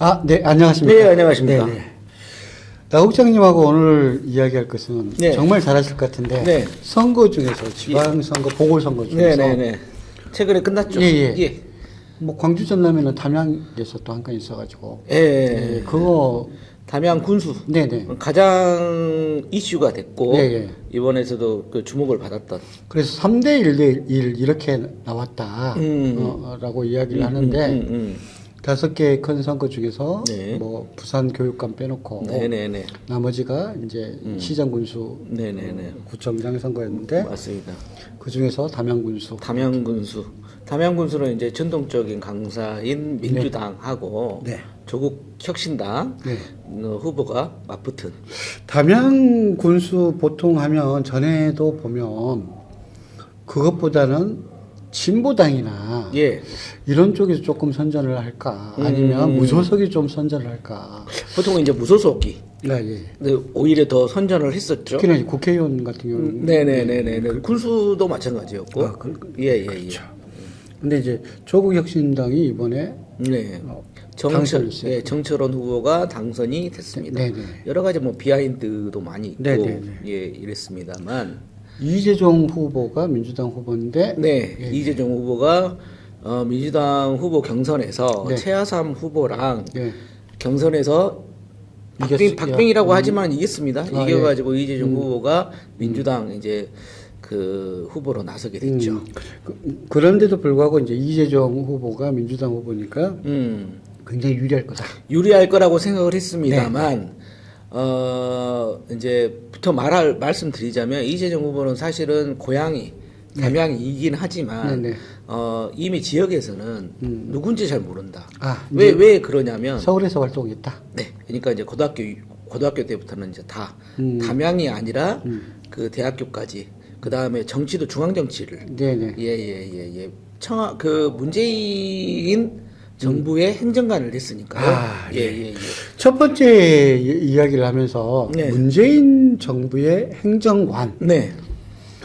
아, 네, 안녕하십니까. 네, 안녕하십니까. 네, 네. 나 국장님하고 오늘 이야기할 것은 네. 정말 잘하실 것 같은데 네. 선거 중에서 지방선거, 보궐선거 중에서 네네네. 최근에 끝났죠. 예, 예. 예. 뭐 광주 전남에는 담양에서 또 한 건 있어가지고 예. 예, 그거 담양 군수. 네네. 가장 이슈가 됐고 예, 예. 이번에서도 그 주목을 받았던. 그래서 3대 1대 1 이렇게 나왔다 라고 이야기를 하는데 5개의 큰 선거 중에서 네. 뭐 부산 교육감 빼놓고 네네네. 나머지가 이제 시장 군수 네네네. 구청장 선거였는데 맞습니다. 그 중에서 담양 군수 담양 군수. 담양 군수는 이제 전통적인 강사인 민주당하고 네. 조국 혁신당 네. 후보가 맞붙은. 담양 군수 보통 하면 전에도 보면 그것보다는 진보당이나 예. 이런 쪽에서 조금 선전을 할까 아니면 무소속이 좀 선전을 할까. 보통은 이제 무소속이 네, 예. 네, 오히려 더 선전을 했었죠. 특히나 이제 국회의원 같은 경우는 네네네네. 군수도 마찬가지였고. 아, 예예예. 그렇죠. 근데 이제 조국 혁신당이 이번에 네. 당선을 했어요. 네, 정철원 후보가 당선이 됐습니다. 네네. 여러 가지 뭐 비하인드도 많이 있고 네네네. 예 이랬습니다만 이재종 후보가 민주당 후보인데 네 예. 이재종 후보가 민주당 후보 경선에서 네. 최하삼 후보랑 예. 경선에서 이겼- 박빙이라고 하지만 이겼습니다. 아, 이겨가지고 이재종 후보가 민주당 이제 그 후보로 나서게 됐죠. 그런데도 불구하고 이제 이재종 후보가 민주당 후보니까 굉장히 유리할 거다. 유리할 거라고 생각을 했습니다만 이제부터 말씀드리자면 이재정 후보는 사실은 고향이 담양이긴 하지만 네네. 이미 지역에서는 누군지 잘 모른다. 아, 왜 그러냐면 서울에서 활동했다. 네, 그러니까 이제 고등학교 때부터는 이제 다 담양이 아니라 그 대학교까지 그 다음에 정치도 중앙 정치를 네네. 예예예예 그 문재인 정부의 행정관을 했으니까요. 아, 예예예. 첫 번째 이야기를 하면서 네. 문재인 정부의 행정관. 네.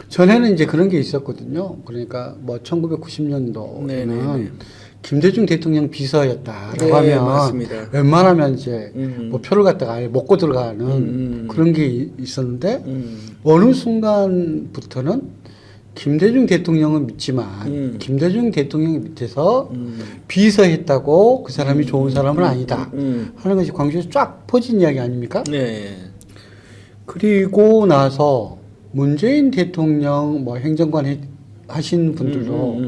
전에는 이제 그런 게 있었거든요. 그러니까 뭐 1990년도에는 네네네. 김대중 대통령 비서였다라고 네, 하면 맞습니다. 웬만하면 이제 뭐 표를 갖다가 아예 먹고 들어가는 그런 게 있었는데 어느 순간부터는 김대중 대통령은 믿지만 김대중 대통령 밑에서 비서했다고 그 사람이 좋은 사람은 아니다 하는 것이 광주에서 쫙 퍼진 이야기 아닙니까? 네. 그리고 나서 문재인 대통령 뭐 행정관 하신 분들도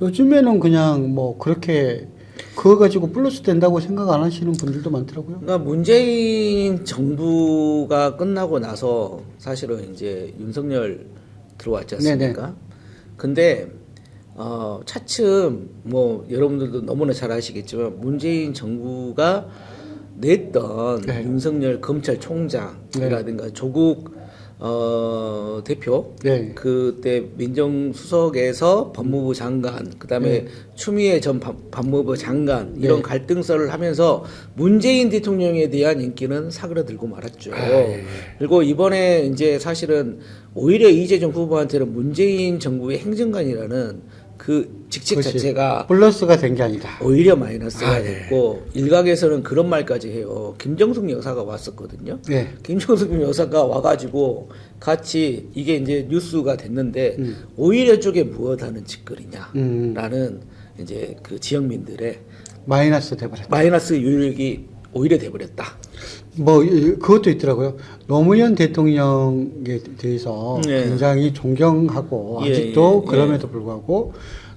요즘에는 그냥 뭐 그렇게 그거 가지고 플러스 된다고 생각 안 하시는 분들도 많더라고요. 그러니까 문재인 정부가 끝나고 나서 사실은 이제 윤석열 들어왔지 않습니까? 네네. 근데 차츰 뭐 여러분들도 너무나 잘 아시겠지만 문재인 정부가 냈던 네. 윤석열 검찰총장이라든가 조국 대표 네. 그때 민정수석에서 법무부 장관 그다음에 추미애 전 법무부 장관 이런 네. 갈등설을 하면서 문재인 대통령에 대한 인기는 사그라들고 말았죠. 그리고 이번에 이제 사실은 오히려 이재정 후보한테는 문재인 정부의 행정관이라는 그 직책 그것이 자체가 플러스가 된 게 아니다. 오히려 마이너스가 아, 네. 됐고 일각에서는 그런 말까지 해요. 김정숙 여사가 왔었거든요. 네. 김정숙 여사가 와가지고 같이 이게 이제 뉴스가 됐는데 오히려 쪽에 무엇하는 짓거리냐라는 이제 그 지역민들의 마이너스 돼버렸다. 마이너스 요력이 오히려 돼버렸다. 뭐 그것도 있더라고요. 노무현 대통령에 대해서 네. 굉장히 존경하고 예, 아직도 예, 그럼에도 불구하고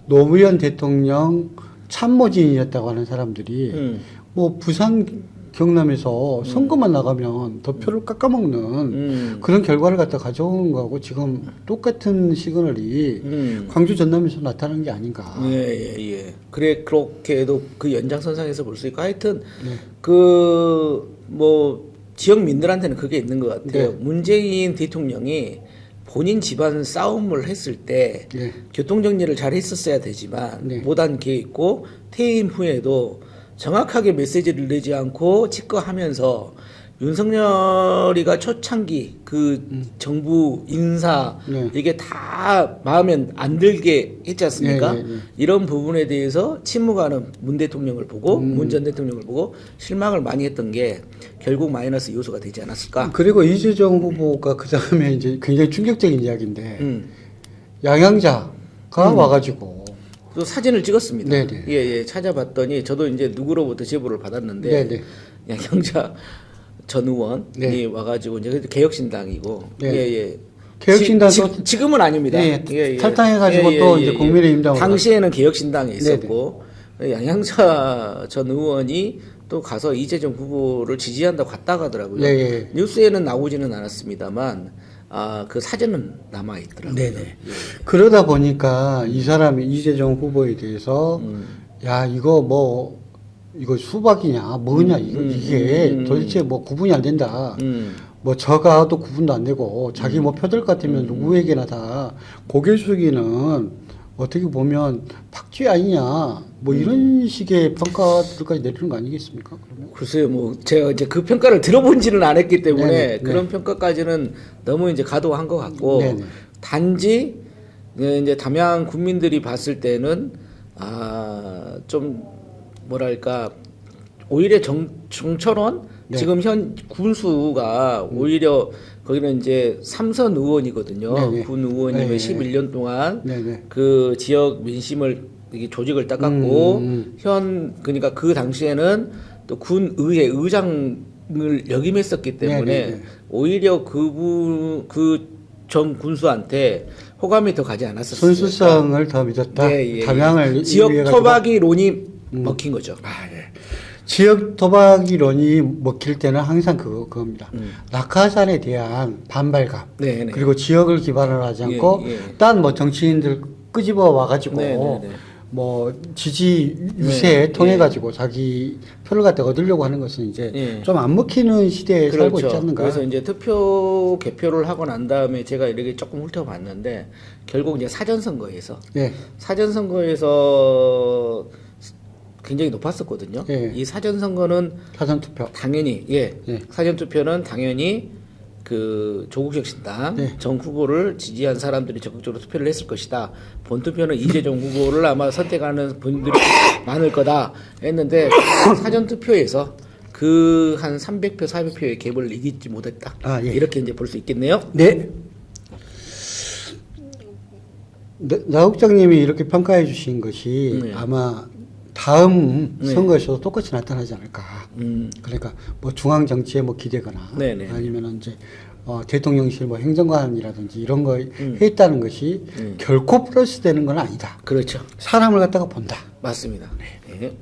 노무현 대통령 참모진이었다고 하는 사람들이 뭐 부산 경남에서 선거만 나가면 더 표를 깎아먹는 그런 결과를 갖다 가져오는 거하고 지금 똑같은 시그널이 광주 전남에서 나타난 게 아닌가. 예. 그렇게도 그 연장선상에서 볼 수 있고 하여튼 네. 그 뭐 지역민들한테는 그게 있는 것 같아요. 네. 문재인 대통령이 본인 집안 싸움을 했을 때 네. 교통정리를 잘 했었어야 되지만 네. 못한 게 있고 퇴임 후에도 정확하게 메시지를 내지 않고 집거하면서 윤석열이가 초창기 그 정부 인사 네. 이게 다 마음에 안 들게 했지 않습니까? 네, 네, 네. 이런 부분에 대해서 침묵하는 문 대통령을 보고 문 전 대통령을 보고 실망을 많이 했던 게 결국 마이너스 요소가 되지 않았을까? 그리고 이재정 후보가 그 다음에 이제 굉장히 충격적인 이야기인데 양양자가 와가지고 또 사진을 찍었습니다. 네네. 예, 찾아봤더니 저도 이제 누구로부터 제보를 받았는데 네네. 양양자 전 의원이 네. 와가지고 이제 개혁신당이고 네. 예. 개혁신당도 지금은 아닙니다. 예, 탈당해가지고 또 이제 국민의힘당으로 당시에는 개혁신당에 있었고 양양자 전 의원이 또 가서 이재정 후보를 지지한다고 갔다 가더라고요. 예, 예. 뉴스에는 나오지는 않았습니다만 그 사진은 남아 있더라고요. 네네. 예. 그러다 보니까 이 사람이 이재정 후보에 대해서 야 이거 수박이냐 뭐냐 이게 도대체 뭐 구분이 안 된다. 뭐 저가도 구분도 안 되고 자기 뭐 표들 같으면 누구에게나 다 고개 숙이는 어떻게 보면 박쥐 아니냐 뭐 이런 식의 평가들까지 내리는 거 아니겠습니까? 그러면? 글쎄요, 뭐 제가 이제 그 평가를 들어본지는 않았기 때문에 네네, 그런 평가까지는 너무 이제 과도한 것 같고 네네. 단지 이제 담양 국민들이 봤을 때는 좀 뭐랄까 오히려 정철원 네. 지금 현 군수가 오히려 거기는 이제 3선 의원이거든요. 네네. 군 의원이면 네네. 11년 동안 네네. 그 지역 민심을 이게 조직을 닦았고 그러니까 그 당시에는 또 군 의회 의장을 역임했었기 때문에 네네네. 오히려 그 전 군수한테 호감이 더 가지 않았었어요. 순수성을 더 믿었다. 담양을 지역 위해 가지고. 토박이론이 먹힌 거죠. 지역 도박이론이 먹힐 때는 항상 그겁니다. 낙하산에 대한 반발감. 네네. 그리고 지역을 기반으로 하지 않고 예, 예. 딴 뭐 정치인들 끄집어 와가지고 네네네. 뭐 지지 유세에 네, 통해 가지고 자기 표를 갖다 얻으려고 하는 것은 이제 예. 좀 안 먹히는 시대에 살고 있지 않는가. 그래서 이제 투표 개표를 하고 난 다음에 제가 이렇게 조금 훑어봤는데 결국 이제 사전선거에서 예. 사전선거에서 굉장히 높았었거든요. 예. 이 사전선거는 사전 투표. 당연히 예. 사전투표는 당연히 그 조국혁신당 네. 정 후보를 지지한 사람들이 적극적으로 투표를 했을 것이다. 본투표는 이재정 후보를 아마 선택하는 분들이 많을 거다 했는데 사전투표에서 그 한 300표, 400표의 갭을 이기지 못했다. 예. 이렇게 이제 볼 수 있겠네요. 네. 나국장님이 이렇게 평가해 주신 것이 네. 아마 다음 네. 선거에서도 똑같이 나타나지 않을까. 그러니까 뭐 중앙 정치에 뭐 기대거나 네네. 아니면 이제 대통령실 뭐 행정관이라든지 이런 거 했다는 것이 결코 플러스 되는 건 아니다. 그렇죠. 사람을 갖다가 본다. 맞습니다. 네.